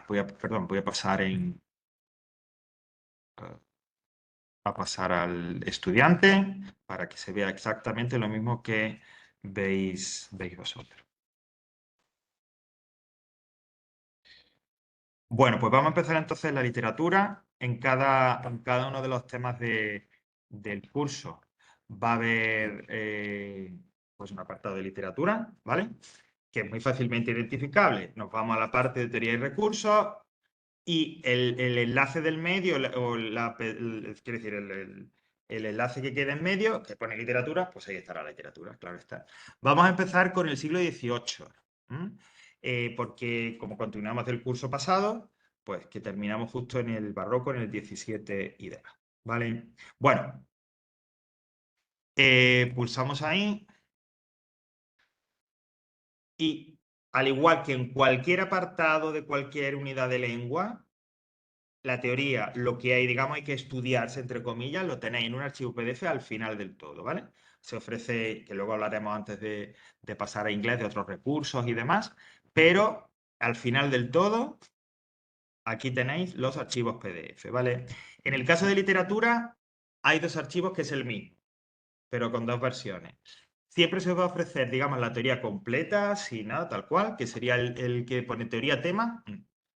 perdón, voy a pasar a pasar al estudiante para que se vea exactamente lo mismo que veis vosotros. Bueno, pues vamos a empezar entonces la literatura. En cada uno de los temas del curso va a haber pues un apartado de literatura, ¿vale? Que es muy fácilmente identificable. Nos vamos a la parte de teoría y recursos y el enlace del medio, quiero decir, el enlace que queda en medio, que pone literatura, pues ahí estará la literatura, claro está. Vamos a empezar con el siglo XVIII, porque como continuamos del curso pasado, pues que terminamos justo en el barroco, en el 17 y demás, ¿vale? Bueno, pulsamos ahí y al igual que en cualquier apartado de cualquier unidad de lengua, la teoría, lo que hay, digamos, hay que estudiarse, entre comillas, lo tenéis en un archivo PDF al final del todo, ¿vale? Se ofrece, que luego hablaremos antes de pasar a inglés, de otros recursos y demás, pero al final del todo, aquí tenéis los archivos PDF, ¿vale? En el caso de literatura, hay dos archivos que es el mismo, pero con dos versiones. Siempre se os va a ofrecer, digamos, la teoría completa, sin nada, tal cual, que sería el que pone teoría tema.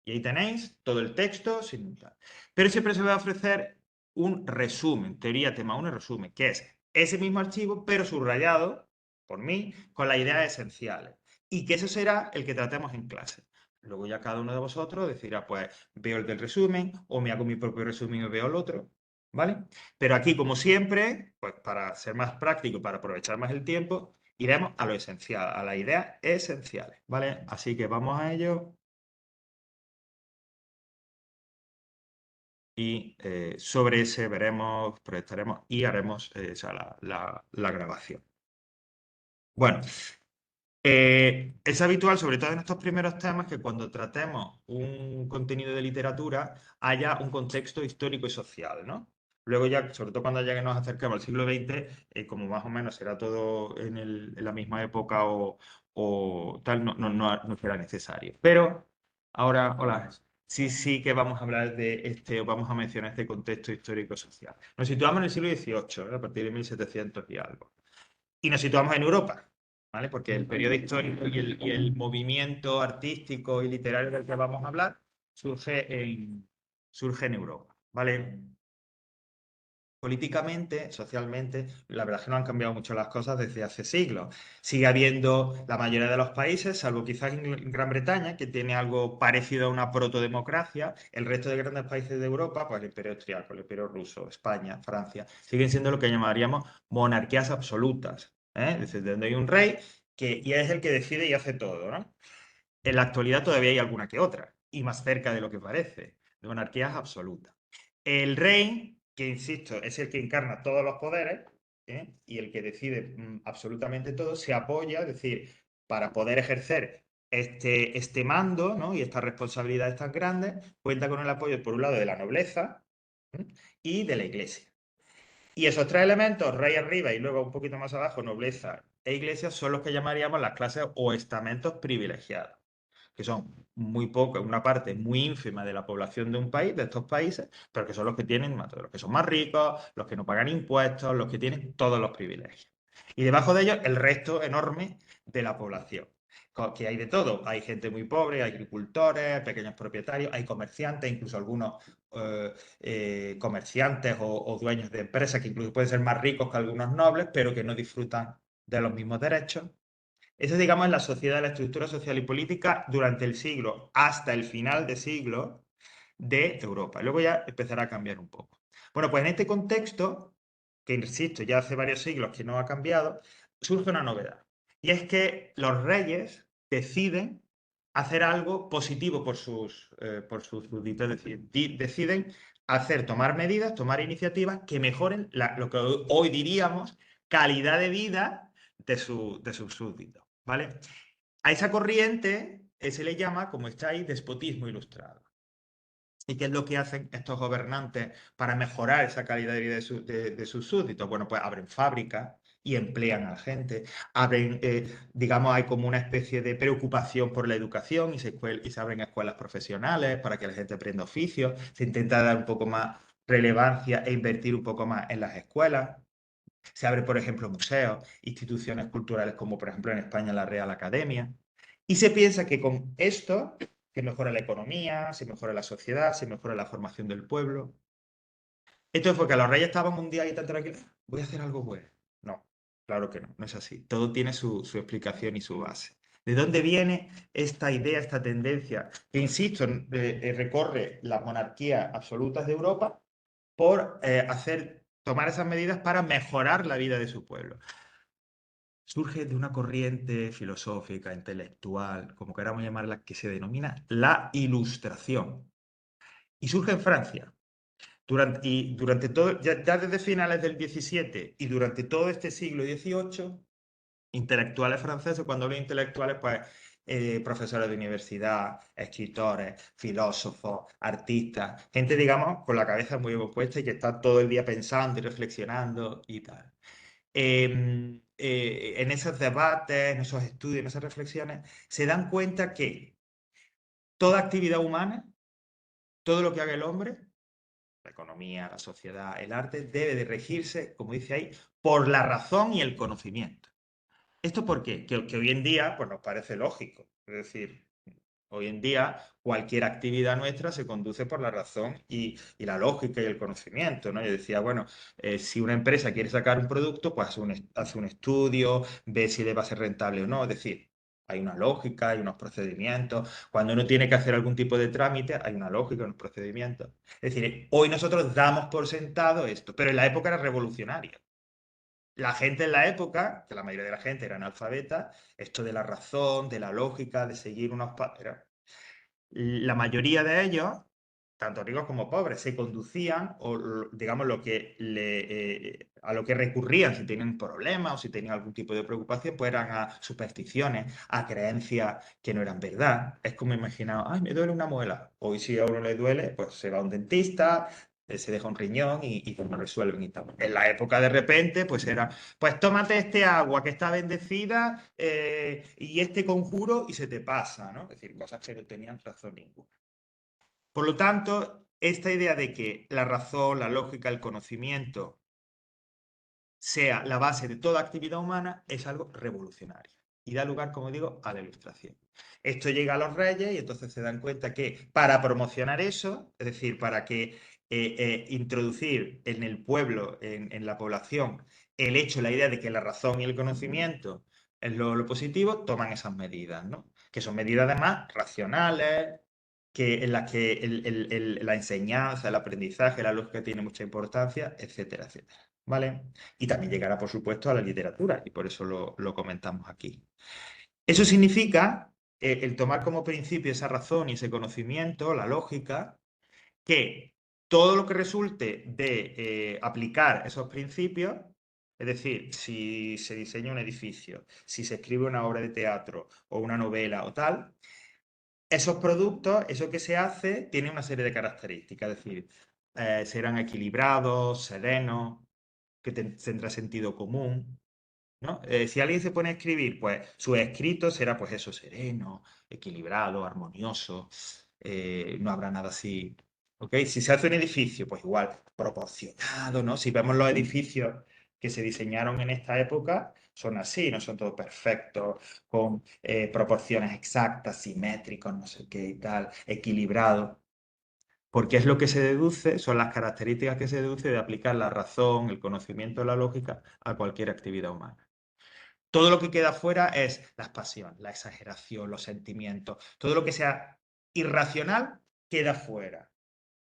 Y ahí tenéis todo el texto, sin tal. Pero siempre se va a ofrecer un resumen, teoría tema 1 resumen, que es ese mismo archivo, pero subrayado por mí, con las ideas esenciales. Y que eso será el que tratemos en clase. Luego ya cada uno de vosotros decidirá, pues veo el del resumen, o me hago mi propio resumen y veo el otro, ¿vale? Pero aquí, como siempre, pues para ser más práctico, para aprovechar más el tiempo, iremos a lo esencial, a las ideas esenciales, ¿vale? Así que vamos a ello y sobre ese veremos, proyectaremos y haremos o sea, la grabación. Bueno, es habitual, sobre todo en estos primeros temas, que cuando tratemos un contenido de literatura haya un contexto histórico y social, ¿no? Luego ya, sobre todo cuando ya que nos acercamos al siglo XX, como más o menos será todo en la misma época o tal, no será necesario. Pero ahora, hola, sí que vamos a hablar de vamos a mencionar este contexto histórico-social. Nos situamos en el siglo XVIII, a partir de 1700 y algo. Y nos situamos en Europa, ¿vale? Porque el periodo histórico y el movimiento artístico y literario del que vamos a hablar surge en Europa, ¿vale? Políticamente, socialmente, la verdad es que no han cambiado mucho las cosas desde hace siglos. Sigue habiendo la mayoría de los países, salvo quizás en Gran Bretaña, que tiene algo parecido a una protodemocracia. El resto de grandes países de Europa, pues el Imperio Austriaco, el Imperio Ruso, España, Francia, siguen siendo lo que llamaríamos monarquías absolutas. Es decir, donde hay un rey y es el que decide y hace todo, ¿no? En la actualidad todavía hay alguna que otra, y más cerca de lo que parece, de monarquías absolutas. El rey, que insisto, es el que encarna todos los poderes y el que decide absolutamente todo, se apoya, es decir, para poder ejercer este mando, ¿no? Y estas responsabilidades tan grandes, cuenta con el apoyo, por un lado, de la nobleza y de la iglesia. Y esos tres elementos, rey arriba y luego un poquito más abajo, nobleza e iglesia, son los que llamaríamos las clases o estamentos privilegiados, que son muy pocos, una parte muy ínfima de la población de un país, de estos países, pero que son los que tienen más, los que son más ricos, los que no pagan impuestos, los que tienen todos los privilegios. Y debajo de ellos el resto enorme de la población. Que hay de todo, hay gente muy pobre, hay agricultores, pequeños propietarios, hay comerciantes, incluso algunos comerciantes o dueños de empresas que incluso pueden ser más ricos que algunos nobles, pero que no disfrutan de los mismos derechos. Esa, digamos, es la sociedad, la estructura social y política durante el siglo hasta el final de siglo de Europa. Luego ya empezará a cambiar un poco. Bueno, pues en este contexto, que insisto, ya hace varios siglos que no ha cambiado, surge una novedad. Y es que los reyes deciden hacer algo positivo por sus súbditos, es decir, deciden tomar medidas, tomar iniciativas que mejoren lo que hoy diríamos calidad de vida de sus súbditos, ¿vale? A esa corriente se le llama, como está ahí, despotismo ilustrado. ¿Y qué es lo que hacen estos gobernantes para mejorar esa calidad de vida de sus súbditos? Bueno, pues abren fábricas, y emplean a la gente. Abren, digamos, hay como una especie de preocupación por la educación y se abren escuelas profesionales para que la gente aprenda oficios. Se intenta dar un poco más relevancia e invertir un poco más en las escuelas. Se abre, por ejemplo, museos, instituciones culturales como, por ejemplo, en España la Real Academia. Y se piensa que con esto se mejora la economía, se mejora la sociedad, se mejora la formación del pueblo. Esto fue que los reyes estaban un día ahí tan tranquilos, voy a hacer algo bueno. No, claro que no, no es así. Todo tiene su explicación y su base. ¿De dónde viene esta idea, esta tendencia, que, insisto, recorre las monarquías absolutas de Europa por tomar esas medidas para mejorar la vida de su pueblo? Surge de una corriente filosófica, intelectual, como queramos llamarla, que se denomina la Ilustración. Y surge en Francia. Durante todo, ya desde finales del 17 y durante todo este siglo XVIII, intelectuales franceses, cuando hablo de intelectuales, pues profesores de universidad, escritores, filósofos, artistas, gente, digamos, con la cabeza muy bien puesta y que está todo el día pensando y reflexionando y tal. En esos debates, en esos estudios, en esas reflexiones, se dan cuenta que toda actividad humana, todo lo que haga el hombre, la economía, la sociedad, el arte, debe de regirse, como dice ahí, por la razón y el conocimiento. ¿Esto por qué? Que hoy en día pues, nos parece lógico. Es decir, hoy en día cualquier actividad nuestra se conduce por la razón y la lógica y el conocimiento, ¿no? Yo decía, bueno, si una empresa quiere sacar un producto, pues hace un estudio, ve si le va a ser rentable o no. Es decir, hay una lógica, hay unos procedimientos. Cuando uno tiene que hacer algún tipo de trámite, hay una lógica, unos procedimientos. Es decir, hoy nosotros damos por sentado esto, pero en la época era revolucionaria. La gente en la época, que la mayoría de la gente era analfabeta, esto de la razón, de la lógica, de seguir unos pasos, la mayoría de ellos, tanto ricos como pobres, se conducían, o digamos, a lo que recurrían si tenían problemas o si tenían algún tipo de preocupación, pues eran a supersticiones, a creencias que no eran verdad. Es como imaginar, ay, me duele una muela. Hoy si a uno le duele, pues se va a un dentista, se deja un riñón y pues lo resuelven y tal. En la época de repente, pues era, pues tómate este agua que está bendecida y este conjuro y se te pasa, ¿no? Es decir, cosas que no tenían razón ninguna. Por lo tanto, esta idea de que la razón, la lógica, el conocimiento sea la base de toda actividad humana es algo revolucionario y da lugar, como digo, a la Ilustración. Esto llega a los reyes y entonces se dan cuenta que para promocionar eso, es decir, para que introducir en el pueblo, en la población, el hecho, la idea de que la razón y el conocimiento es lo positivo, toman esas medidas, ¿no? Que son medidas además racionales, en las que la enseñanza, el aprendizaje, la lógica tiene mucha importancia, etcétera, etcétera. ¿Vale? Y también llegará, por supuesto, a la literatura, y por eso lo comentamos aquí. Eso significa el tomar como principio esa razón y ese conocimiento, la lógica, que todo lo que resulte de aplicar esos principios, es decir, si se diseña un edificio, si se escribe una obra de teatro o una novela o tal, esos productos, eso que se hace, tiene una serie de características, es decir, serán equilibrados, serenos, que tendrá sentido común, ¿no? Si alguien se pone a escribir, pues su escrito será pues eso, sereno, equilibrado, armonioso, no habrá nada así, ¿ok? Si se hace un edificio, pues igual, proporcionado, ¿no? Si vemos los edificios que se diseñaron en esta época, son así, no son todos perfectos, con proporciones exactas, simétricos, no sé qué y tal, equilibrados. Porque es lo que se deduce, son las características que se deduce de aplicar la razón, el conocimiento, la lógica a cualquier actividad humana. Todo lo que queda fuera es la pasión, la exageración, los sentimientos. Todo lo que sea irracional queda fuera.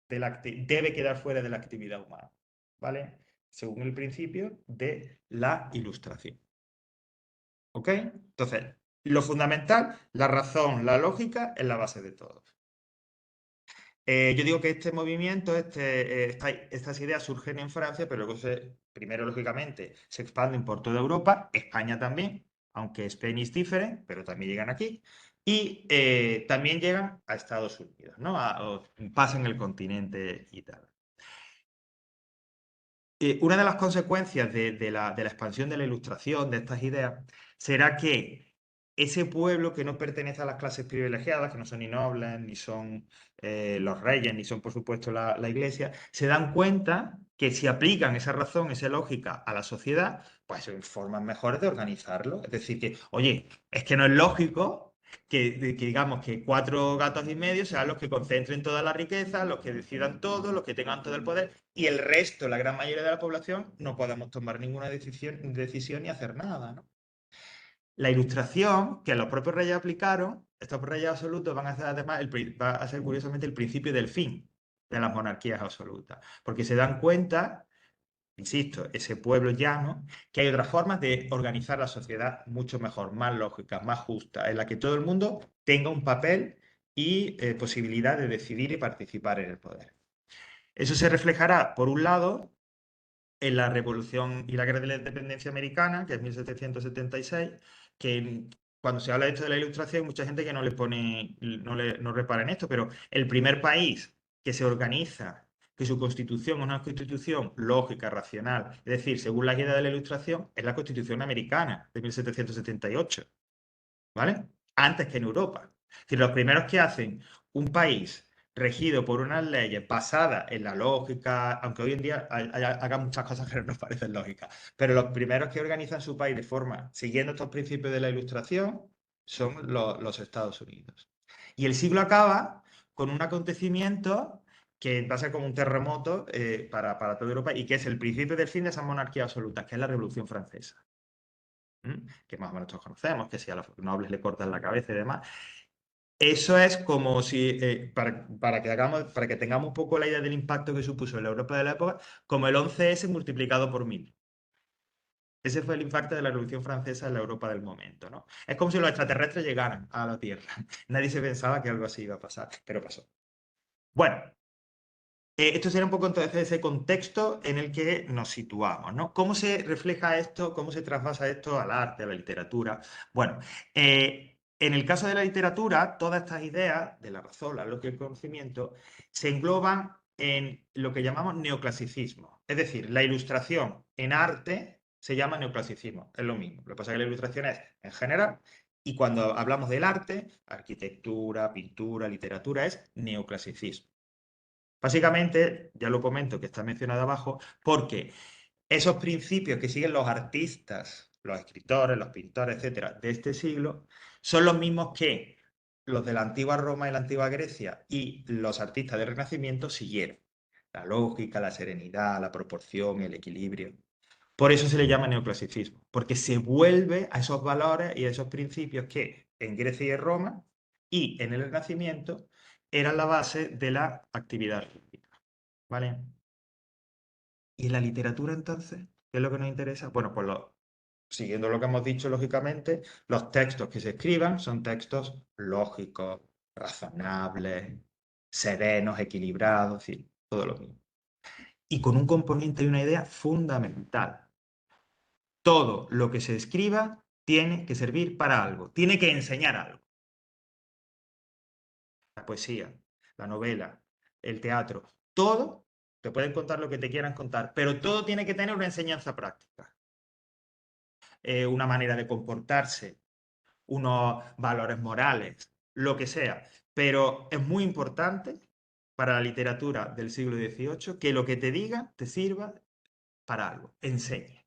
Debe quedar fuera de la actividad humana. ¿Vale? Según el principio de la Ilustración. ¿Ok? Entonces, lo fundamental, la razón, la lógica es la base de todo. Yo digo que este movimiento, estas ideas surgen en Francia, pero luego primero, lógicamente, se expanden por toda Europa, España también, aunque Spain is different, pero también llegan aquí, y también llegan a Estados Unidos, ¿no? O pasan el continente y tal. una de las consecuencias de la expansión de la Ilustración, de estas ideas, será que ese pueblo que no pertenece a las clases privilegiadas, que no son ni nobles, ni son los reyes, ni son, por supuesto, la iglesia, se dan cuenta que si aplican esa razón, esa lógica a la sociedad, pues son formas mejores de organizarlo. Es decir, que, oye, es que no es lógico que digamos que 4 gatos y medio sean los que concentren toda la riqueza, los que decidan todo, los que tengan todo el poder, y el resto, la gran mayoría de la población, no podemos tomar ninguna decisión ni hacer nada, ¿no? La Ilustración, que los propios reyes aplicaron, estos reyes absolutos van a ser además, va a ser curiosamente el principio del fin de las monarquías absolutas, porque se dan cuenta, insisto, ese pueblo llano, que hay otras formas de organizar la sociedad mucho mejor, más lógicas, más justas, en la que todo el mundo tenga un papel y posibilidad de decidir y participar en el poder. Eso se reflejará, por un lado, en la Revolución y la Guerra de la Independencia Americana, que es 1776, que cuando se habla de esto de la Ilustración, hay mucha gente que no le pone, no repara en esto, pero el primer país que se organiza, que su constitución es una constitución lógica, racional, es decir, según la guía de la Ilustración, es la Constitución americana de 1778, ¿vale? Antes que en Europa. Es decir, los primeros que hacen un país regido por unas leyes basadas en la lógica, aunque hoy en día hagan muchas cosas que no nos parecen lógicas, pero los primeros que organizan su país de forma, siguiendo estos principios de la Ilustración, son los Estados Unidos. Y el siglo acaba con un acontecimiento que va a ser como un terremoto para toda Europa y que es el principio del fin de esa monarquía absoluta, que es la Revolución Francesa. Que más o menos todos conocemos, que si a los nobles le cortan la cabeza y demás. Eso es como si, para que tengamos un poco la idea del impacto que supuso en la Europa de la época, como el 11S multiplicado por 1000. Ese fue el impacto de la Revolución Francesa en la Europa del momento, ¿no? Es como si los extraterrestres llegaran a la Tierra. Nadie se pensaba que algo así iba a pasar, pero pasó. Bueno, esto sería un poco entonces ese contexto en el que nos situamos, ¿no? ¿Cómo se refleja esto? ¿Cómo se trasvasa esto al arte, a la literatura? Bueno, en el caso de la literatura, todas estas ideas de la razón, la lógica y el conocimiento se engloban en lo que llamamos neoclasicismo. Es decir, la ilustración en arte se llama neoclasicismo, es lo mismo. Lo que pasa es que la ilustración es en general y cuando hablamos del arte, arquitectura, pintura, literatura, es neoclasicismo. Básicamente, ya lo comento que está mencionado abajo, porque esos principios que siguen los artistas, los escritores, los pintores, etcétera, de este siglo, son los mismos que los de la antigua Roma y la antigua Grecia y los artistas del Renacimiento siguieron. La lógica, la serenidad, la proporción, el equilibrio. Por eso se le llama neoclasicismo, porque se vuelve a esos valores y a esos principios que en Grecia y en Roma y en el Renacimiento eran la base de la actividad artística. ¿Vale? ¿Y en la literatura entonces? ¿Qué es lo que nos interesa? Bueno, pues siguiendo lo que hemos dicho, lógicamente, los textos que se escriban son textos lógicos, razonables, serenos, equilibrados, sí, todo lo mismo. Y con un componente y una idea fundamental. Todo lo que se escriba tiene que servir para algo, tiene que enseñar algo. La poesía, la novela, el teatro, todo, te pueden contar lo que te quieran contar, pero todo tiene que tener una enseñanza práctica, una manera de comportarse, unos valores morales, lo que sea. Pero es muy importante para la literatura del siglo XVIII que lo que te diga te sirva para algo, enseñe.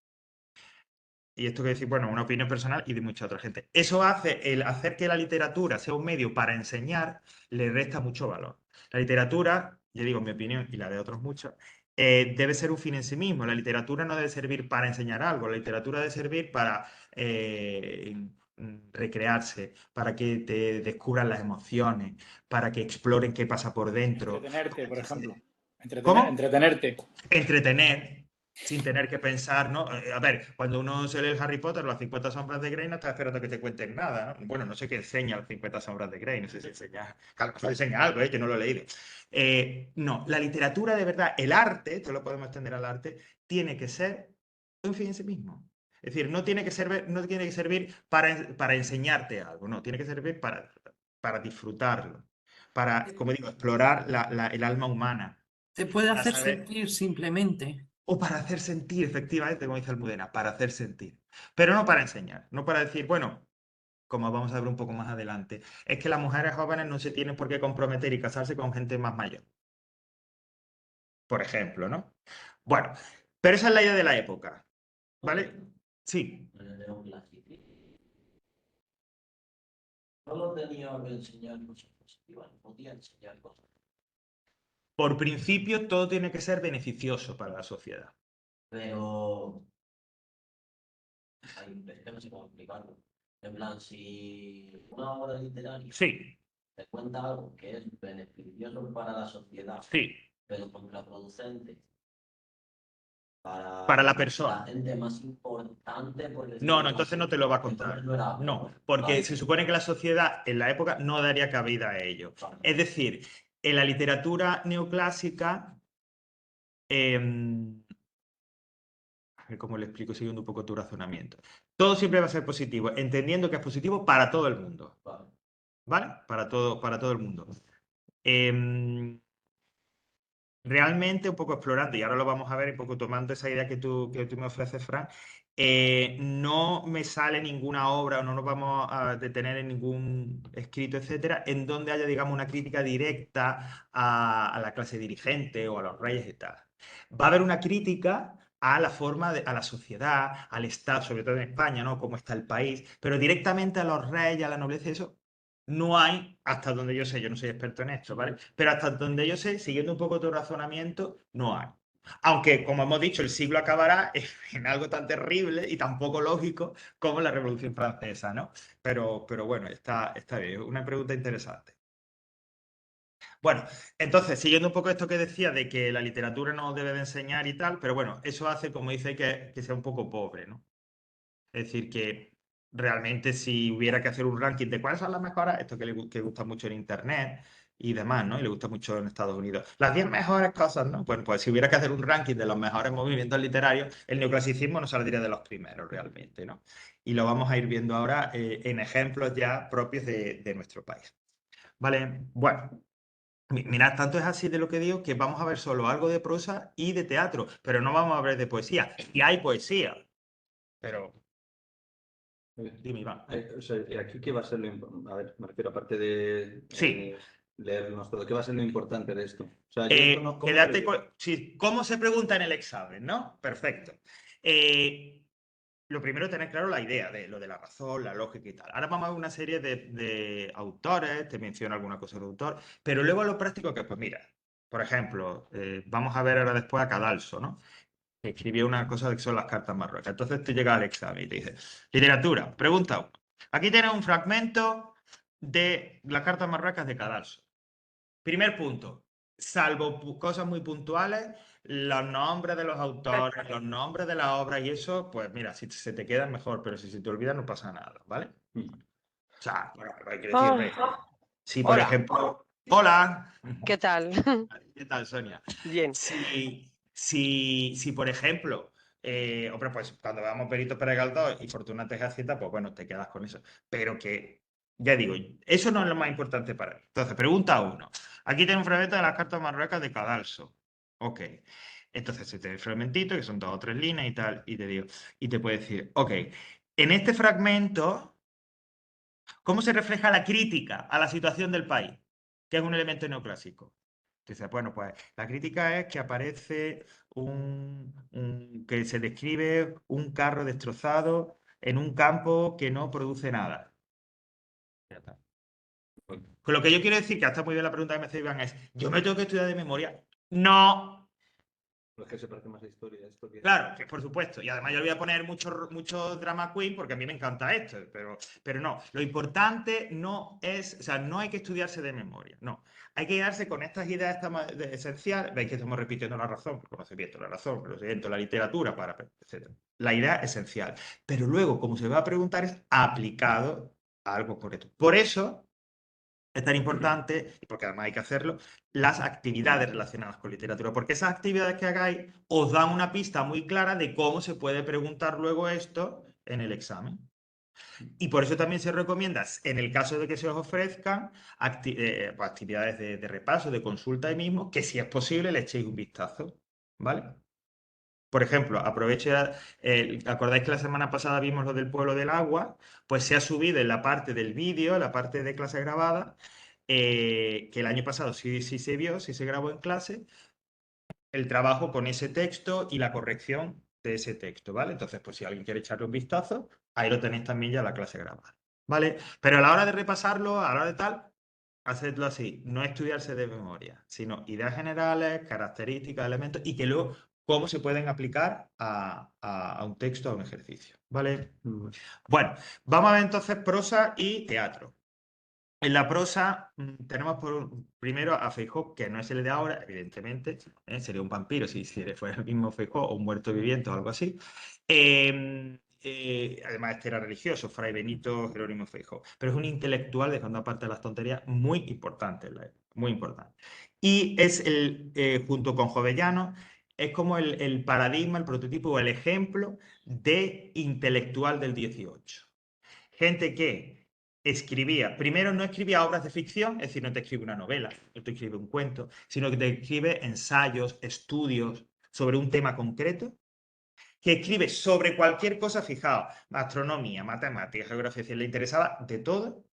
Y esto que decir, bueno, una opinión personal y de mucha otra gente. Eso hace, el hacer que la literatura sea un medio para enseñar, le resta mucho valor. La literatura, yo digo mi opinión y la de otros muchos, debe ser un fin en sí mismo. La literatura no debe servir para enseñar algo, la literatura debe servir para recrearse, para que te descubran las emociones, para que exploren qué pasa por dentro. Entretenerte, por ejemplo. ¿Cómo? Entretenerte. Entretener sin tener que pensar, ¿no? A ver, cuando uno se lee el Harry Potter, las 50 sombras de Grey, no está esperando que te cuenten nada, ¿no? Bueno, no sé qué enseña las 50 sombras de Grey, no sé si enseña, claro, enseña algo, que no lo he leído. No, la literatura de verdad, el arte, esto lo podemos extender al arte, tiene que ser un fin en sí mismo. Es decir, no tiene que servir para enseñarte algo, no, tiene que servir para disfrutarlo, para, como digo, explorar el alma humana, Te puede para hacer saber. sentir simplemente. o para hacer sentir, efectivamente, como dice Almudena, para hacer sentir. Pero no para enseñar, no para decir, bueno, como vamos a ver un poco más adelante, es que las mujeres jóvenes no se tienen por qué comprometer y casarse con gente más mayor, por ejemplo, ¿no? Bueno, pero esa es la idea de la época, ¿vale? Sí. Solo tenía que enseñar cosas positivas, no podía enseñar cosas. Por principio, todo tiene que ser beneficioso para la sociedad. Pero es que no sé cómo explicarlo. En plan, si una obra literaria Sí, te cuenta algo que es beneficioso para la sociedad, sí, pero contraproducente para la para la persona. gente más importante, por No, decirlo no, entonces no así, te lo va a entonces contar. no era apto, No, ¿no? porque Vale, se supone que la sociedad en la época no daría cabida a ello. vale. Es decir, en la literatura neoclásica, em, a ver cómo le explico siguiendo un poco tu razonamiento. Todo siempre va a ser positivo, entendiendo que es positivo para todo el mundo, Vale. ¿vale? Para todo el mundo. Em, Realmente un poco explorando, y ahora lo vamos a ver, un poco tomando esa idea que tú me ofreces, Fran, no me sale ninguna obra o no nos vamos a detener en ningún escrito, etcétera, en donde haya, digamos, una crítica directa a la clase dirigente o a los reyes y tal. Va a haber una crítica a la forma, a la sociedad, al Estado, sobre todo en España, ¿no? Cómo está el país, pero directamente a los reyes, a la nobleza y eso, no hay, hasta donde yo sé, yo no soy experto en esto, ¿vale? Pero hasta donde yo sé, siguiendo un poco tu razonamiento, no hay. Aunque, como hemos dicho, el siglo acabará en algo tan terrible y tan poco lógico como la Revolución Francesa, ¿no? Pero bueno, está bien, una pregunta interesante. Bueno, entonces, siguiendo un poco esto que decía de que la literatura no debe de enseñar y tal, pero bueno, eso hace, como dice, que sea un poco pobre, ¿no? Es decir, que realmente si hubiera que hacer un ranking de cuáles son las mejores, esto que gusta mucho en Internet y demás, ¿no? Y le gusta mucho en Estados Unidos. Las 10 mejores cosas, ¿no? Bueno, pues si hubiera que hacer un ranking de los mejores movimientos literarios, el neoclasicismo no saldría de los primeros realmente, ¿no? Y lo vamos a ir viendo ahora en ejemplos ya propios de nuestro país. Vale, bueno. Mirad, tanto es así de lo que digo que vamos a ver solo algo de prosa y de teatro, pero no vamos a ver de poesía. Y hay poesía, pero dime, Iván. O sea, ¿y aquí qué va a ser a ver, me refiero, aparte de Sí, leernos todo, ¿qué va a ser lo importante de esto? O sea, yo esto no, ¿cómo lo quédate leo? con... sí, ¿cómo se pregunta en el examen, no? Perfecto. Eh, lo primero es tener claro la idea de lo de la razón, la lógica y tal. Ahora vamos a ver una serie de autores, te menciono alguna cosa de autor, pero luego lo práctico que, pues mira, por ejemplo, vamos a ver ahora después a Cadalso, ¿no? Que escribió una cosa de que son las cartas marruecas. Entonces tú llegas al examen y te dice, literatura, pregunta 1. Aquí tienes un fragmento de las cartas marruecas de Cadalso. Primer punto, salvo cosas muy puntuales, los nombres de los autores, los nombres de las obras y eso, pues mira, si se te quedan mejor, pero si se te olvida no pasa nada, ¿vale? Mm. O sea, bueno, hay que decir, Ah, si por hola, ejemplo, hola, ¿qué tal? ¿qué tal, Sonia? Bien. Si por ejemplo, hombre, pues cuando veamos Perito Pérez Galdós y Fortuna Tejada, pues bueno, te quedas con eso. Pero que, ya digo, eso no es lo más importante para mí. Entonces, pregunta 1. Aquí tengo un fragmento de las cartas marruecas de Cadalso. Ok. Entonces, este el fragmentito, que son 2 o 3 líneas y tal, y te digo, y te puede decir, ok, en este fragmento, ¿cómo se refleja la crítica a la situación del país? Que es un elemento neoclásico. Dice, bueno, pues la crítica es que aparece que se describe un carro destrozado en un campo que no produce nada. Ya está. Con lo que yo quiero decir, que está muy bien la pregunta que me hace Iván, es, ¿yo me tengo que estudiar de memoria? No, Porque se parece más a historia esto que... claro, que por supuesto. Y además yo voy a poner mucho drama queen porque a mí me encanta esto, pero no. Lo importante no es, o sea, no hay que estudiarse de memoria, no. Hay que quedarse con estas ideas esenciales. Veis que estamos repitiendo la razón, el conocimiento, la razón, el conocimiento, la literatura, etc. La idea esencial. Pero luego, como se va a preguntar, es aplicado a algo correcto. Por eso es tan importante, y porque además hay que hacerlo, las actividades relacionadas con literatura, porque esas actividades que hagáis os dan una pista muy clara de cómo se puede preguntar luego esto en el examen. Y por eso también se recomienda, en el caso de que se os ofrezcan pues, actividades de repaso, de consulta ahí mismo, que si es posible le echéis un vistazo, ¿vale? Por ejemplo, aprovecha, ¿acordáis que la semana pasada vimos lo del pueblo del agua? Pues se ha subido en la parte del vídeo, en la parte de clase grabada, que el año pasado sí se vio, sí se grabó en clase, el trabajo con ese texto y la corrección de ese texto, ¿vale? Entonces, pues si alguien quiere echarle un vistazo, ahí lo tenéis también ya la clase grabada, ¿vale? Pero a la hora de repasarlo, a la hora de tal, hacedlo así, no estudiarse de memoria, sino ideas generales, características, elementos, y que luego cómo se pueden aplicar a un texto, a un ejercicio, ¿vale? Bueno, vamos a ver entonces prosa y teatro. En la prosa tenemos primero a Feijóo, que no es el de ahora, evidentemente, sería un vampiro si fuera el mismo Feijóo o un muerto viviente o algo así. Además, este era religioso, Fray Benito Jerónimo Feijóo, pero es un intelectual, dejando aparte de las tonterías, muy importante en la época, muy importante. Y es junto con Jovellanos, es como el paradigma, el prototipo o el ejemplo de intelectual del 18. Gente que escribía, primero no escribía obras de ficción, es decir, no te escribe una novela, no te escribe un cuento, sino que te escribe ensayos, estudios sobre un tema concreto, que escribe sobre cualquier cosa, fijaos, astronomía, matemáticas, geografía, le interesaba de todo,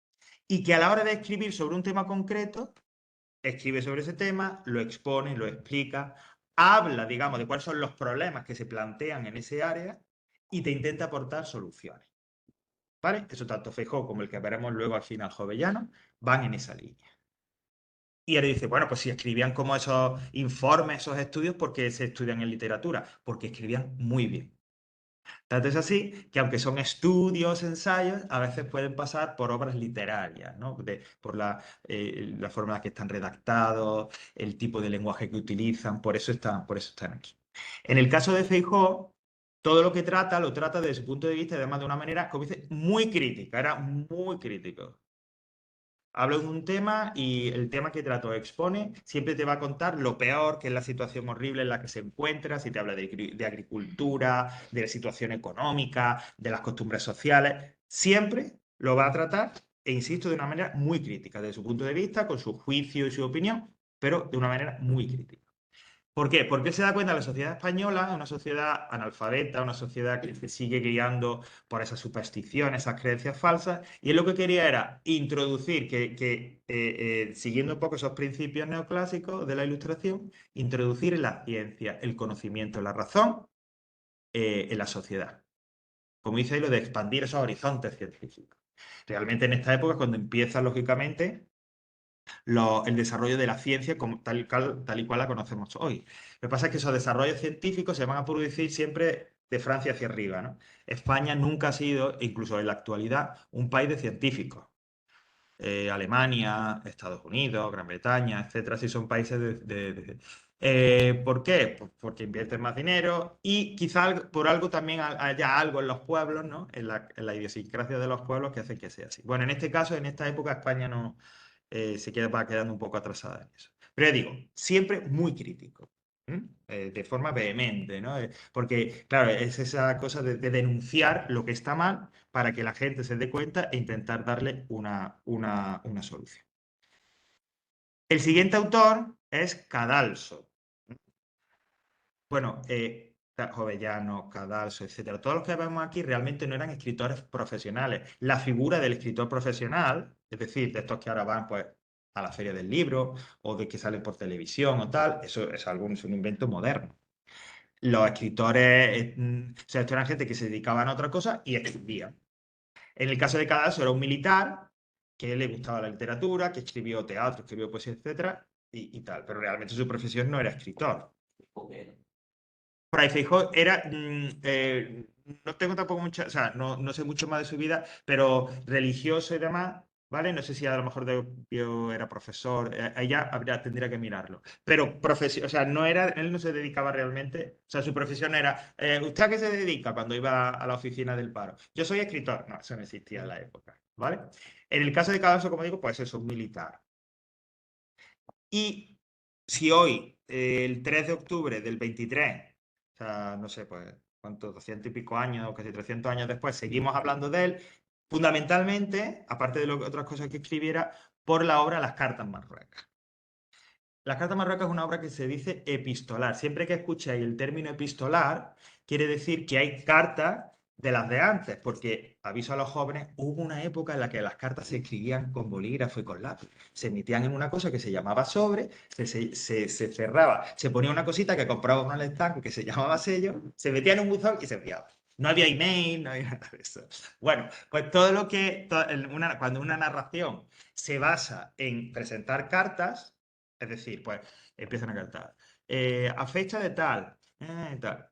y que a la hora de escribir sobre un tema concreto, escribe sobre ese tema, lo expone, lo explica, habla, digamos, de cuáles son los problemas que se plantean en ese área y te intenta aportar soluciones. ¿Vale? Eso tanto Feijóo como el que veremos luego al final Jovellanos van en esa línea. Y él dice, bueno, pues si escribían como esos informes, esos estudios, ¿por qué se estudian en literatura? Porque escribían muy bien. Tanto es así que aunque son estudios, ensayos, a veces pueden pasar por obras literarias, ¿no? Por la forma en la que están redactados, el tipo de lenguaje que utilizan, por eso están aquí. En el caso de Feijóo, todo lo que trata, lo trata desde su punto de vista, además de una manera, como dice, muy crítica, era muy crítico. Hablo de un tema y el tema que trato expone siempre te va a contar lo peor, que es la situación horrible en la que se encuentra, si te habla de agricultura, de la situación económica, de las costumbres sociales, siempre lo va a tratar, e insisto, de una manera muy crítica, desde su punto de vista, con su juicio y su opinión, pero de una manera muy crítica. ¿Por qué? Porque él se da cuenta que la sociedad española es una sociedad analfabeta, una sociedad que se sigue guiando por esas supersticiones, esas creencias falsas, y él lo que quería era introducir, siguiendo un poco esos principios neoclásicos de la Ilustración, introducir la ciencia, el conocimiento, la razón en la sociedad. Como dice ahí, lo de expandir esos horizontes científicos. Realmente en esta época es cuando empieza, lógicamente, el desarrollo de la ciencia tal y cual la conocemos hoy. Lo que pasa es que esos desarrollos científicos se van a producir siempre de Francia hacia arriba, ¿no? España nunca ha sido, incluso en la actualidad, un país de científicos. Alemania, Estados Unidos, Gran Bretaña, etcétera, sí son países ¿por qué? Pues porque invierten más dinero y quizá por algo también haya algo en los pueblos, ¿no? En la idiosincrasia de los pueblos que hace que sea así. Bueno, en este caso, en esta época, España no va quedando un poco atrasada en eso. Pero ya digo, siempre muy crítico, de forma vehemente, ¿no? Porque, claro, es esa cosa de denunciar lo que está mal para que la gente se dé cuenta e intentar darle una solución. El siguiente autor es Cadalso. Bueno, Jovellanos, Cadalso, etcétera. Todos los que vemos aquí realmente no eran escritores profesionales. La figura del escritor profesional, es decir, de estos que ahora van pues, a la feria del libro o de que salen por televisión o tal, eso es un invento moderno. Los escritores, o sea, esto eran gente que se dedicaban a otra cosa y escribían. En el caso de Cadalso era un militar que le gustaba la literatura, que escribió teatro, escribió poesía, etcétera, y tal. Pero realmente su profesión no era escritor. Fray Feijóo era, no tengo tampoco mucha, o sea, no sé mucho más de su vida, pero religioso y demás, ¿vale? No sé si a lo mejor era profesor, ella tendría que mirarlo. Pero o sea, él no se dedicaba realmente, o sea, su profesión era, ¿usted a qué se dedica cuando iba a la oficina del paro? Yo soy escritor. No, eso no existía en la época, ¿vale? En el caso de Cadalso, como digo, pues eso, un militar. Y si hoy, el 3 de octubre del 23, o sea, no sé, pues, ¿cuántos? 200 y pico años, o casi 300 años después, seguimos hablando de él, fundamentalmente, aparte de otras cosas que escribiera, por la obra Las cartas marruecas. Las cartas Marruecos es una obra que se dice epistolar. Siempre que escucháis el término epistolar, quiere decir que hay cartas de las de antes, porque, aviso a los jóvenes, hubo una época en la que las cartas se escribían con bolígrafo y con lápiz. Se metían en una cosa que se llamaba sobre, se cerraba, se ponía una cosita que compraba en el estanco que se llamaba sello, se metía en un buzón y se enviaba. No había email, no había nada de eso. Bueno, pues todo lo que, cuando una narración se basa en presentar cartas, es decir, pues empiezan a cantar. A fecha de tal, tal.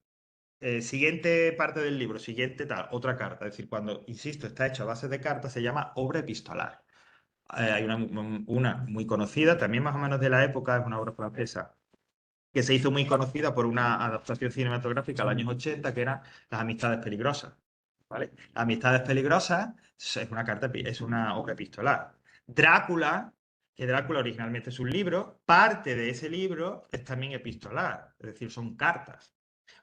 Siguiente parte del libro, siguiente tal, otra carta. Es decir, cuando, insisto, está hecho a base de cartas, se llama obra epistolar. Hay una muy conocida, también más o menos de la época, es una obra francesa, que se hizo muy conocida por una adaptación cinematográfica en los años 80, que era Las amistades peligrosas. ¿Vale? Las amistades peligrosas es una carta, es una obra epistolar. Drácula, que Drácula originalmente es un libro, parte de ese libro es también epistolar, es decir, son cartas.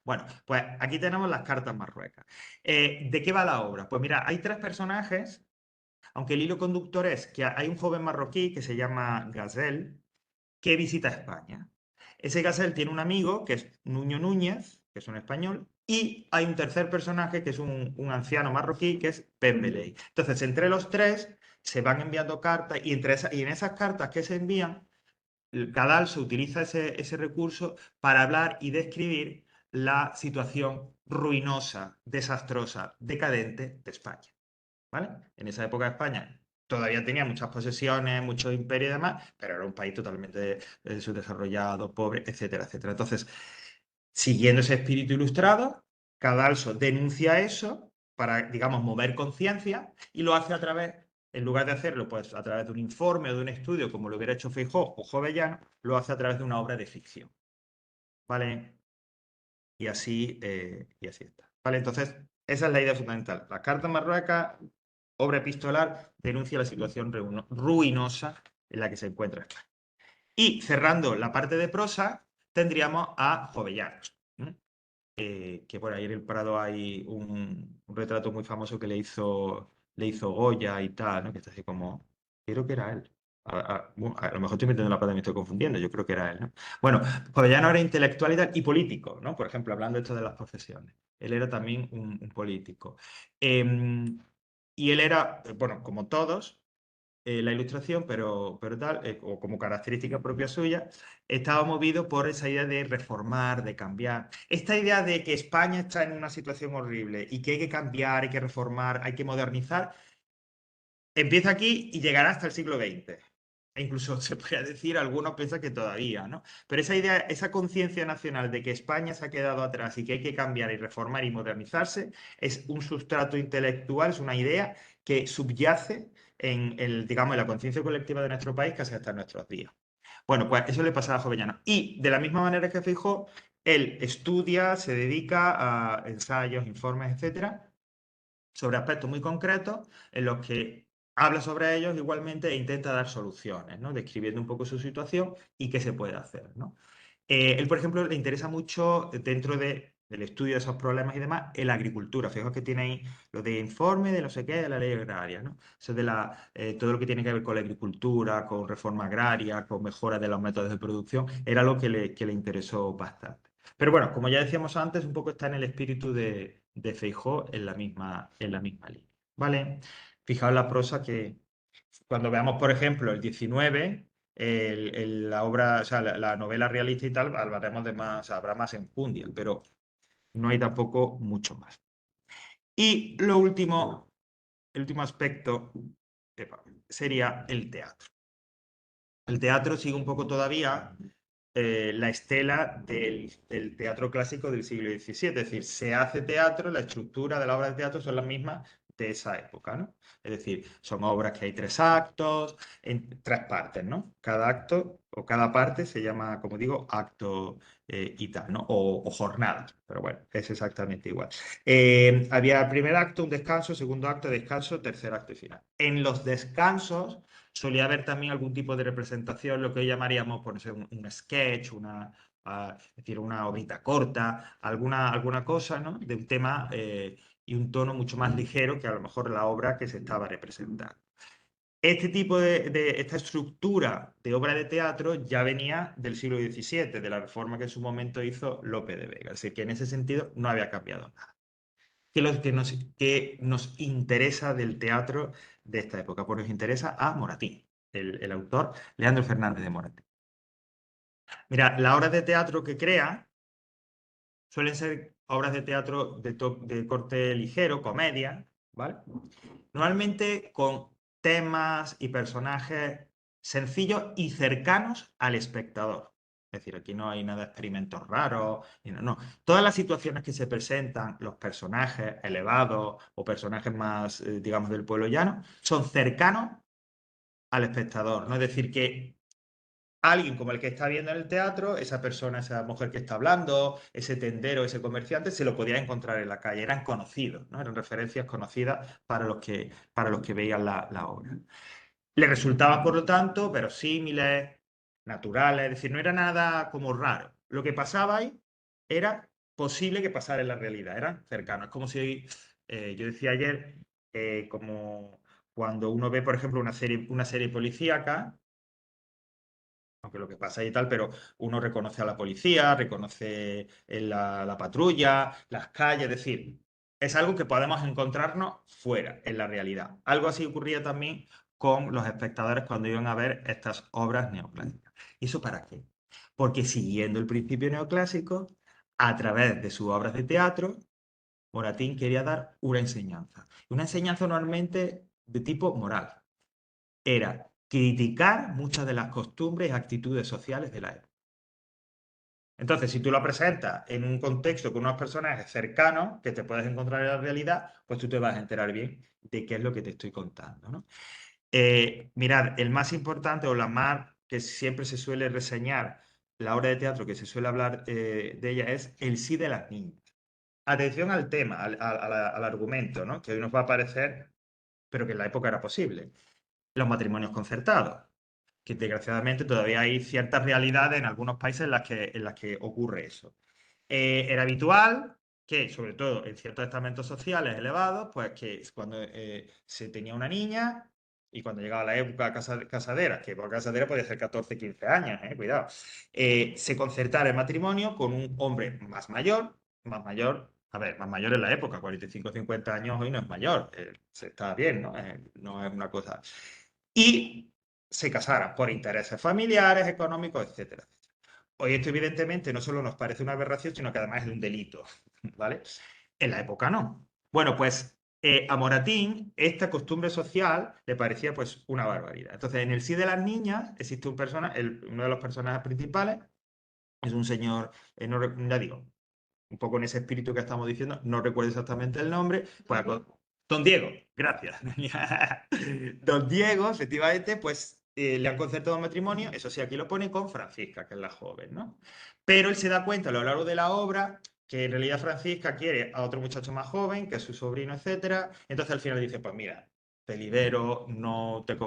Bueno, pues aquí tenemos las cartas marruecas. ¿De qué va la obra? Pues mira, hay tres personajes, aunque el hilo conductor es que hay un joven marroquí que se llama Gazelle, que visita España. Ese Gazelle tiene un amigo que es Nuño Núñez, que es un español, y hay un tercer personaje que es un anciano marroquí que es Pembeley. Entonces, entre los tres se van enviando cartas y en esas cartas que se envían, el Cadalso utiliza ese recurso para hablar y describir la situación ruinosa, desastrosa, decadente de España. ¿Vale? En esa época España todavía tenía muchas posesiones, muchos imperios y demás, pero era un país totalmente subdesarrollado, pobre, etcétera, etcétera. Entonces, siguiendo ese espíritu ilustrado, Cadalso denuncia eso para, digamos, mover conciencia y lo hace a través, en lugar de hacerlo pues, a través de un informe o de un estudio, como lo hubiera hecho Feijóo o Jovellanos, lo hace a través de una obra de ficción. ¿Vale? Y así está. ¿Vale? Entonces, esa es la idea fundamental. Las cartas marruecas, obra epistolar, denuncia la situación ruinosa en la que se encuentra España. Y cerrando la parte de prosa, tendríamos a Jovellanos. Que por ahí en el Prado hay un retrato muy famoso que le hizo Goya y tal, ¿no? Que está así como, creo que era él. A lo mejor estoy metiendo la pata y me estoy confundiendo, yo creo que era él, ¿no? Bueno, Jovellanos era intelectual y político, ¿no? Por ejemplo, hablando esto de las profesiones. Él era también un político. Y él era, bueno, como todos, la ilustración, pero tal, o como característica propia suya, estaba movido por esa idea de reformar, de cambiar. Esta idea de que España está en una situación horrible y que hay que cambiar, hay que reformar, hay que modernizar, empieza aquí y llegará hasta el siglo XX. E incluso se podría decir, algunos piensan que todavía, ¿no? Pero esa idea, esa conciencia nacional de que España se ha quedado atrás y que hay que cambiar y reformar y modernizarse, es un sustrato intelectual, es una idea que subyace digamos, en la conciencia colectiva de nuestro país casi hasta nuestros días. Bueno, pues eso le pasa a Jovellanos. Y de la misma manera que Feijóo, él estudia, se dedica a ensayos, informes, etcétera, sobre aspectos muy concretos en los que habla sobre ellos igualmente e intenta dar soluciones, ¿no? Describiendo un poco su situación y qué se puede hacer, ¿no? Él, por ejemplo, le interesa mucho dentro del estudio de esos problemas y demás, en la agricultura. Fijaos que tiene ahí lo de informe de no sé qué, de la ley agraria, ¿no? Eso de todo lo que tiene que ver con la agricultura, con reforma agraria, con mejora de los métodos de producción, era lo que le interesó bastante. Pero bueno, como ya decíamos antes, un poco está en el espíritu de Feijóo en la misma línea. ¿Vale? Fijaos la prosa que cuando veamos, por ejemplo, el 19, la obra, o sea, la novela realista y tal, hablaremos de más, o sea, habrá más enjundia, pero no hay tampoco mucho más. Y el último aspecto sería el teatro. El teatro sigue un poco todavía la estela del teatro clásico del siglo XVII. Es decir, se hace teatro, la estructura de la obra de teatro son las mismas de esa época, ¿no? Es decir, son obras que hay 3 actos, en 3 partes, ¿no? Cada acto o cada parte se llama, como digo, acto y tal, ¿no? O jornadas, pero bueno, es exactamente igual. Había primer acto, un descanso, segundo acto, descanso, tercer acto y final. En los descansos solía haber también algún tipo de representación, lo que hoy llamaríamos, por ejemplo, un sketch, es decir, una obrita corta, alguna cosa, ¿no? De un tema y un tono mucho más ligero que a lo mejor la obra que se estaba representando. Este tipo esta estructura de obra de teatro ya venía del siglo XVII, de la reforma que en su momento hizo Lope de Vega. Es decir, que en ese sentido no había cambiado nada. ¿Qué nos interesa del teatro de esta época? Pues nos interesa a Moratín, el autor Leandro Fernández de Moratín. Mira, las obras de teatro que crea suelen ser obras de teatro de corte ligero, comedia, ¿vale? Normalmente con temas y personajes sencillos y cercanos al espectador. Es decir, aquí no hay nada de experimentos raros, no. Todas las situaciones que se presentan, los personajes elevados o personajes más, digamos, del pueblo llano, son cercanos al espectador, ¿no? Es decir, que alguien como el que está viendo en el teatro, esa persona, esa mujer que está hablando, ese tendero, ese comerciante, se lo podía encontrar en la calle. Eran conocidos, ¿no? Eran referencias conocidas para los que veían la obra. Le resultaban, por lo tanto, verosímiles, naturales, es decir, no era nada como raro. Lo que pasaba ahí era posible que pasara en la realidad, eran cercanos. Es como si, yo decía ayer, como cuando uno ve, por ejemplo, una serie policíaca, aunque lo que pasa y tal, pero uno reconoce a la policía, reconoce la patrulla, las calles, es decir, es algo que podemos encontrarnos fuera, en la realidad. Algo así ocurría también con los espectadores cuando iban a ver estas obras neoclásicas. ¿Y eso para qué? Porque siguiendo el principio neoclásico, a través de sus obras de teatro, Moratín quería dar una enseñanza normalmente de tipo moral. Era criticar muchas de las costumbres y actitudes sociales de la época. Entonces, si tú lo presentas en un contexto con unos personajes cercanos que te puedes encontrar en la realidad, pues tú te vas a enterar bien de qué es lo que te estoy contando, ¿no? Mirad, el más importante o la más que siempre se suele reseñar, la obra de teatro que se suele hablar de ella es El sí de las niñas. Atención al tema, al argumento, ¿no? Que hoy nos va a parecer, pero que en la época era posible. Los matrimonios concertados, que desgraciadamente todavía hay ciertas realidades en algunos países en las que ocurre eso. Era habitual que, sobre todo en ciertos estamentos sociales elevados, pues que cuando se tenía una niña y cuando llegaba la época casadera, que por casadera podía ser 14, 15 años, cuidado, se concertara el matrimonio con un hombre más mayor, a ver, más mayor en la época, 45, 50 años hoy no es mayor, se está bien, ¿no? No es una cosa. Y se casaran por intereses familiares, económicos, etcétera. Hoy esto evidentemente no solo nos parece una aberración, sino que además es un delito, ¿vale? En la época no. Bueno, pues a Moratín esta costumbre social le parecía pues una barbaridad. Entonces, en el sí de las niñas existe uno de los personajes principales es un señor, ya digo, un poco en ese espíritu que estamos diciendo, no recuerdo exactamente el nombre, pues Don Diego, gracias. Don Diego, efectivamente, pues le han concertado un matrimonio, eso sí, aquí lo pone con Francisca, que es la joven, ¿no? Pero él se da cuenta a lo largo de la obra que en realidad Francisca quiere a otro muchacho más joven, que es su sobrino, etcétera. Entonces al final dice, pues mira, te libero, no te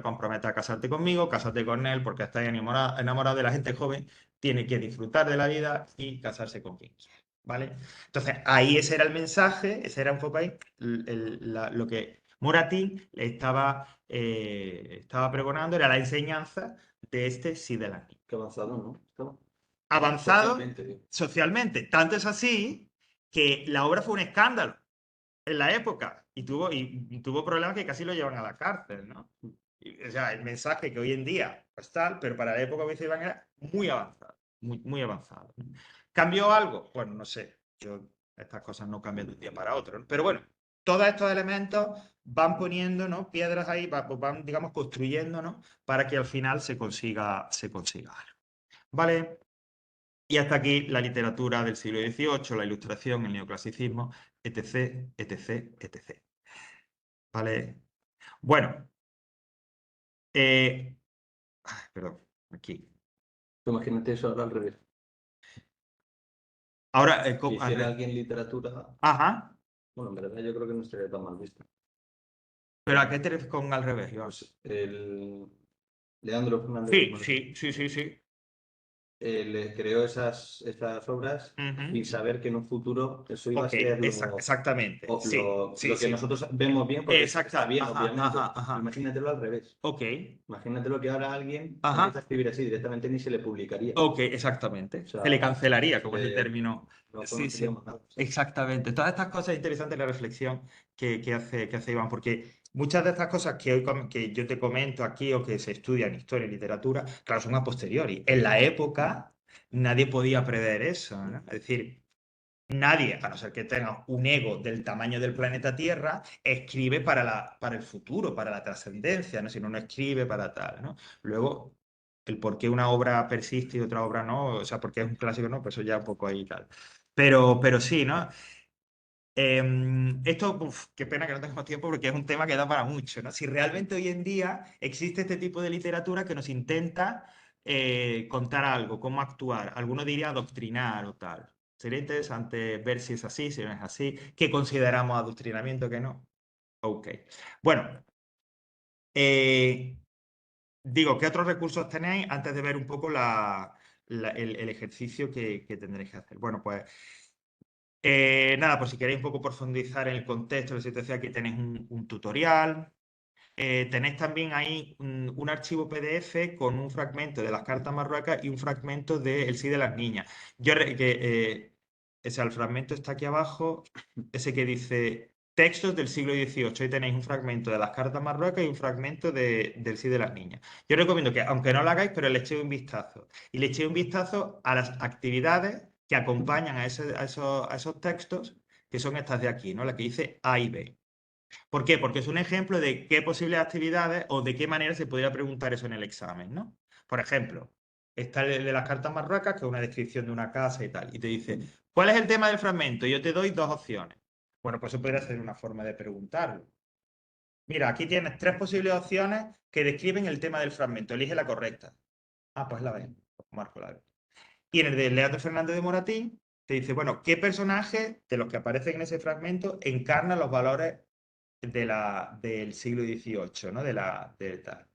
comprometas a casarte conmigo, cásate con él porque estás enamorado de la gente joven, tiene que disfrutar de la vida y casarse con quien quiera. ¿Vale? Entonces, ahí ese era el mensaje, ese era un poco ahí lo que Moratín le estaba pregonando, era la enseñanza de este sí de la niña. Qué avanzado, ¿no? Estaba. Avanzado Socialmente. socialmente, tanto es así que la obra fue un escándalo en la época y tuvo problemas que casi lo llevan a la cárcel, ¿no? O sea, el mensaje que hoy en día pues tal, pero para la época que iban era muy avanzado, muy avanzado. ¿Cambió algo? Bueno, no sé, estas cosas no cambian de un día para otro, ¿no? Pero bueno, todos estos elementos van poniendo, ¿no? Piedras ahí, van, digamos, construyendo, ¿no? Para que al final se consiga algo. ¿Vale? Y hasta aquí la literatura del siglo XVIII, la ilustración, el neoclasicismo, etc, etc, etc. ¿Vale? Bueno, perdón, aquí. Imagínate eso ahora al revés. Ahora, Si hiciera alguien literatura, ajá. bueno, en verdad yo creo que no estaría tan mal visto. ¿Pero a qué te refieres con al revés, Iván? Pues el Leandro Fernández de Sí, Moratín. sí, sí, sí, sí. le creó esas obras sin saber que en un futuro eso iba a ser exactamente. Sí, lo que nosotros vemos bien porque está bien, obviamente. Imagínatelo al revés. Ok. Imagínatelo que ahora alguien Ajá. empieza a escribir así directamente, ni se le publicaría. Ok, exactamente. O sea, se le cancelaría, como es el término. No Sí, sí. conoceríamos nada. Exactamente. Todas estas cosas interesantes la reflexión que hace Iván, porque muchas de estas cosas que hoy que yo te comento aquí o que se estudian en historia y literatura, claro, son a posteriori. En la época nadie podía prever eso, ¿no? Es decir, nadie, a no ser que tenga un ego del tamaño del planeta Tierra, escribe para el futuro, para la trascendencia, ¿no? Si no escribe para tal, ¿no? Luego, el por qué una obra persiste y otra obra no, o sea, por qué es un clásico, no, pues eso ya un poco ahí y tal. Pero sí, ¿no? Esto, qué pena que no tengamos tiempo porque es un tema que da para mucho, ¿no? Si realmente hoy en día existe este tipo de literatura que nos intenta contar algo, cómo actuar, alguno diría adoctrinar o tal. Sería interesante ver si es así, si no es así, qué consideramos adoctrinamiento, qué no. Ok. Bueno, digo, ¿qué otros recursos tenéis antes de ver un poco el ejercicio que tendréis que hacer? Bueno, pues nada, por si queréis un poco profundizar en el contexto de la situación, aquí tenéis un tutorial. Tenéis también ahí un archivo PDF con un fragmento de las cartas marruecas y un fragmento del sí de las niñas. El fragmento está aquí abajo, ese que dice textos del siglo XVIII. Ahí tenéis un fragmento de las cartas marruecas y un fragmento del sí de las niñas. Yo recomiendo que, aunque no lo hagáis, pero le echéis un vistazo. Y le echéis un vistazo a las actividades que acompañan a esos textos, que son estas de aquí, ¿no? La que dice A y B. ¿Por qué? Porque es un ejemplo de qué posibles actividades o de qué manera se podría preguntar eso en el examen, ¿no? Por ejemplo, está el de las cartas marruecas, que es una descripción de una casa y tal, y te dice, ¿cuál es el tema del fragmento? Yo te doy dos opciones. Bueno, pues eso podría ser una forma de preguntarlo. Mira, aquí tienes tres posibles opciones que describen el tema del fragmento. Elige la correcta. Ah, pues la B. Pues marco la B. Y en el de Leandro Fernández de Moratín, te dice, bueno, ¿qué personaje de los que aparecen en ese fragmento encarna los valores del siglo XVIII, ¿no? Tal.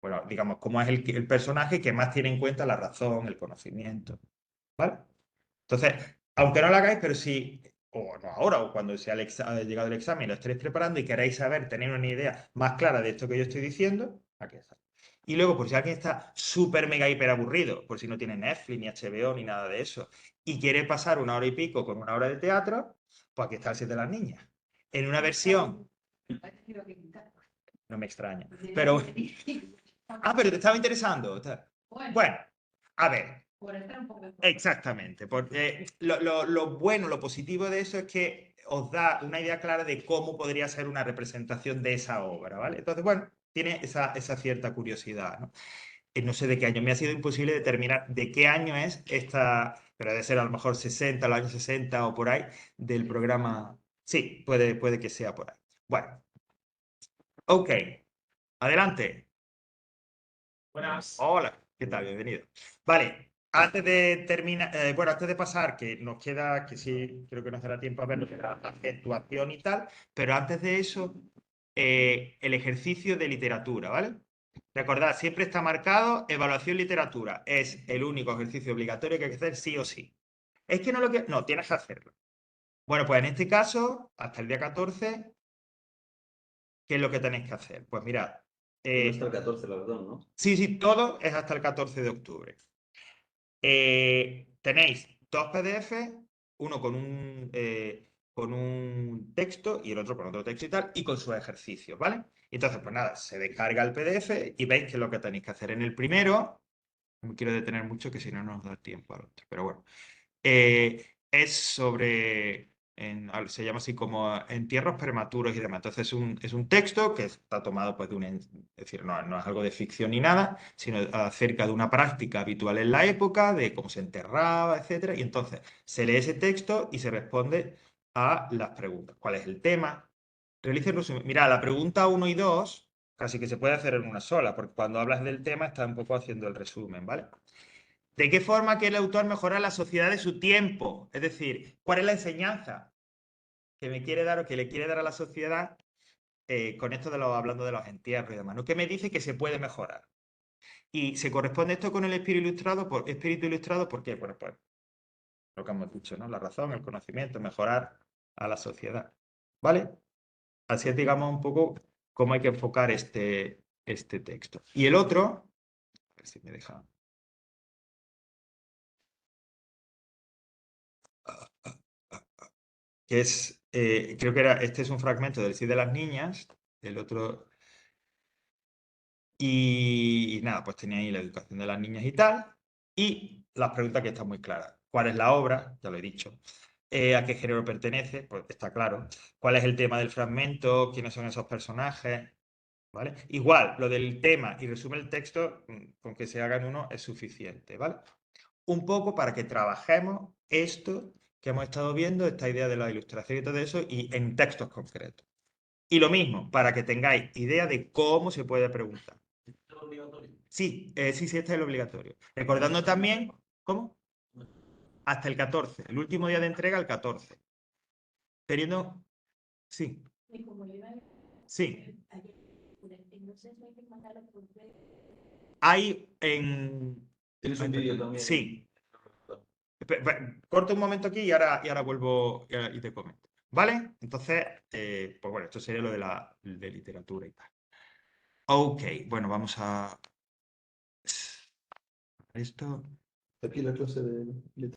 Bueno, digamos, cómo es el personaje que más tiene en cuenta la razón, el conocimiento, ¿vale? Entonces, aunque no lo hagáis, pero si, o no ahora, o cuando sea haya llegado el examen y lo estaréis preparando y queréis saber, tener una idea más clara de esto que yo estoy diciendo, aquí está. Y luego, por si alguien está súper mega hiper aburrido, por si no tiene Netflix, ni HBO, ni nada de eso, y quiere pasar una hora y pico con una hora de teatro, pues aquí está el 7 de las niñas. En una versión no me extraña. Pero, pero te estaba interesando. Bueno, a ver. Exactamente. Porque lo bueno, lo positivo de eso es que os da una idea clara de cómo podría ser una representación de esa obra, ¿vale? Entonces, bueno, tiene esa cierta curiosidad, ¿no? No sé de qué año. Me ha sido imposible determinar de qué año es esta, pero debe ser a lo mejor 60, los años 60 o por ahí, del programa. Sí, puede que sea por ahí. Bueno, ok. Adelante. Buenas. Hola, ¿qué tal? Bienvenido. Vale, antes de terminar, antes de pasar, que nos queda, que sí, creo que nos dará tiempo a ver lo que es la acentuación y tal, pero antes de eso, el ejercicio de literatura, ¿vale? Recordad, siempre está marcado evaluación literatura. Es el único ejercicio obligatorio que hay que hacer sí o sí. Es que no lo que. No, tienes que hacerlo. Bueno, pues en este caso, hasta el día 14, ¿qué es lo que tenéis que hacer? Pues mirad. Hasta el 14, la verdad, ¿no? Sí, todo es hasta el 14 de octubre. Tenéis dos PDF, uno con un texto y el otro con otro texto y tal, y con sus ejercicios, ¿vale? Entonces, pues nada, se descarga el PDF y veis qué es lo que tenéis que hacer. En el primero, no me quiero detener mucho que si no nos da tiempo al otro, pero bueno. Es sobre, se llama así como entierros prematuros y demás. Entonces es un texto que está tomado pues es decir, no es algo de ficción ni nada, sino acerca de una práctica habitual en la época, de cómo se enterraba, etcétera. Y entonces se lee ese texto y se responde a las preguntas. ¿Cuál es el tema? Realice el resumen. Mira, la pregunta 1 y 2 casi que se puede hacer en una sola, porque cuando hablas del tema estás un poco haciendo el resumen, ¿vale? ¿De qué forma quiere el autor mejorar la sociedad de su tiempo? Es decir, ¿cuál es la enseñanza que me quiere dar o que le quiere dar a la sociedad con esto hablando de los entierros y demás? ¿No? ¿Qué me dice que se puede mejorar? Y se corresponde esto con el espíritu ilustrado. ¿Por qué? Bueno, pues lo que hemos dicho, ¿no? La razón, el conocimiento, mejorar a la sociedad. ¿Vale? Así es, digamos, un poco cómo hay que enfocar este texto. Y el otro, a ver si me deja. Que es, creo que este es un fragmento del Sí de las Niñas, el otro. Y nada, pues tenía ahí la educación de las niñas y tal. Y las preguntas que están muy claras. ¿Cuál es la obra? Ya lo he dicho. ¿A qué género pertenece? Pues está claro. ¿Cuál es el tema del fragmento? ¿Quiénes son esos personajes? ¿Vale? Igual, lo del tema y resume el texto, con que se hagan uno es suficiente, ¿vale? Un poco para que trabajemos esto que hemos estado viendo, esta idea de la ilustración y todo eso, y en textos concretos. Y lo mismo, para que tengáis idea de cómo se puede preguntar. Sí, sí, este es el obligatorio. Recordando también, ¿cómo? Hasta el 14, el último día de entrega, el 14. Teniendo, sí. Sí. Hay en... Tienes un vídeo también. Sí. Corto un momento aquí y ahora vuelvo y te comento. ¿Vale? Entonces, pues bueno, esto sería lo de literatura y tal. Ok, bueno, vamos a... Esto... Aquí la clase de